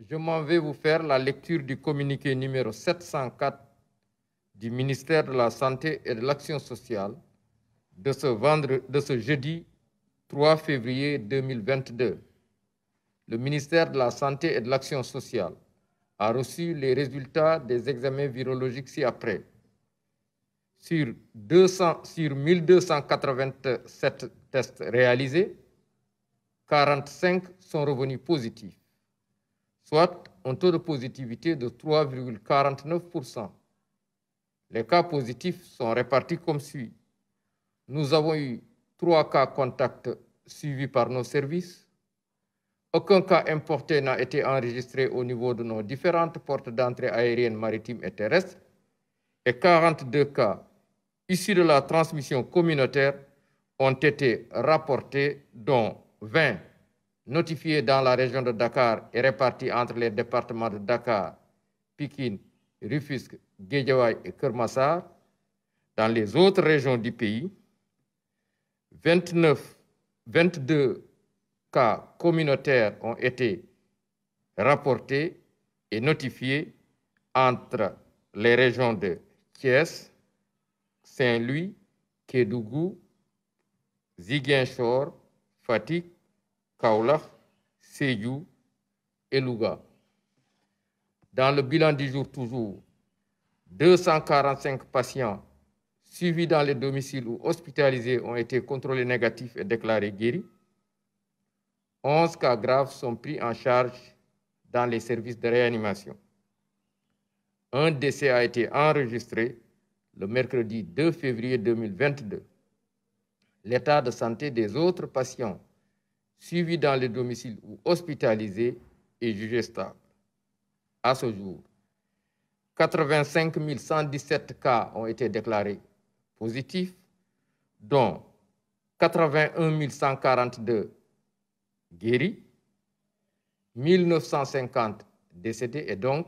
je m'en vais vous faire la lecture du communiqué numéro 704 du ministère de la Santé et de l'Action sociale de ce jeudi 3 février 2022. Le ministère de la Santé et de l'Action sociale a reçu les résultats des examens virologiques ci-après. Sur 1287 tests réalisés, 45 sont revenus positifs, soit un taux de positivité de 3,49%. Les cas positifs sont répartis comme suit. Nous avons eu 3 cas contacts suivis par nos services. Aucun cas importé n'a été enregistré au niveau de nos différentes portes d'entrée aériennes, maritimes et terrestres. Et 42 cas issus de la transmission communautaire ont été rapportés, dont 20 notifiés dans la région de Dakar et répartis entre les départements de Dakar, Pikine, Rufisque, Guédiawaye et Keur Massar. Dans les autres régions du pays, 22 cas communautaires ont été rapportés et notifiés entre les régions de Thiès, Saint-Louis, Kédougou, Ziguinchor, Fatick, Kaolack, Sédhiou et Louga. Dans le bilan du jour toujours, 245 patients suivis dans les domiciles ou hospitalisés ont été contrôlés négatifs et déclarés guéris. 11 cas graves sont pris en charge dans les services de réanimation. Un décès a été enregistré le mercredi 2 février 2022. L'état de santé des autres patients suivis dans les domiciles ou hospitalisés est jugé stable. À ce jour, 85 117 cas ont été déclarés positifs, dont 81 142 guéris, 1950 décédés et donc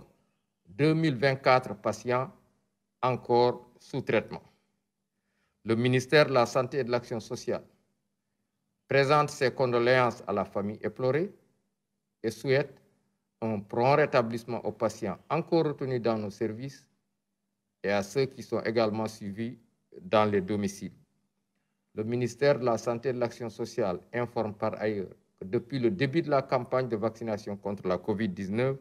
2024 patients encore sous traitement. Le ministère de la Santé et de l'Action sociale présente ses condoléances à la famille éplorée et souhaite un prompt rétablissement aux patients encore retenus dans nos services et à ceux qui sont également suivis dans les domiciles. Le ministère de la Santé et de l'Action sociale informe par ailleurs que depuis le début de la campagne de vaccination contre la COVID-19,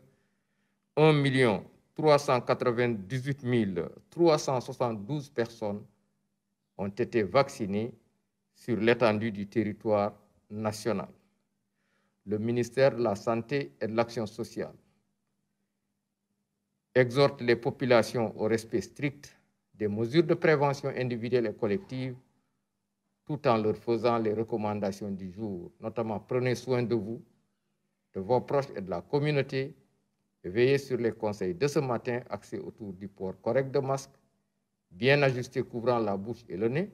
1 398 372 personnes ont été vaccinées sur l'étendue du territoire national. Le ministère de la Santé et de l'Action sociale exhorte les populations au respect strict des mesures de prévention individuelle et collective, tout en leur faisant les recommandations du jour. Notamment, prenez soin de vous, de vos proches et de la communauté, et veillez sur les conseils de ce matin axés autour du port correct de masque, bien ajusté couvrant la bouche et le nez,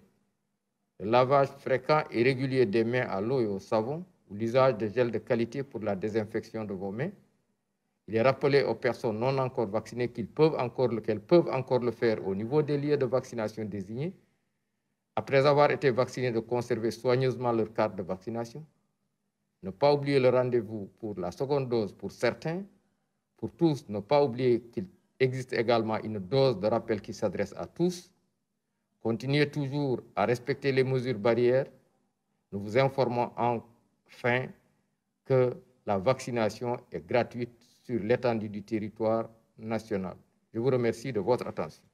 le lavage fréquent et régulier des mains à l'eau et au savon, ou l'usage de gel de qualité pour la désinfection de vos mains. Il est rappelé aux personnes non encore vaccinées qu'elles peuvent encore le faire au niveau des lieux de vaccination désignés, après avoir été vaccinés, de conserver soigneusement leur carte de vaccination. Ne pas oublier le rendez-vous pour la seconde dose pour certains. Pour tous, ne pas oublier qu'il existe également une dose de rappel qui s'adresse à tous. Continuez toujours à respecter les mesures barrières. Nous vous informons enfin que la vaccination est gratuite sur l'étendue du territoire national. Je vous remercie de votre attention.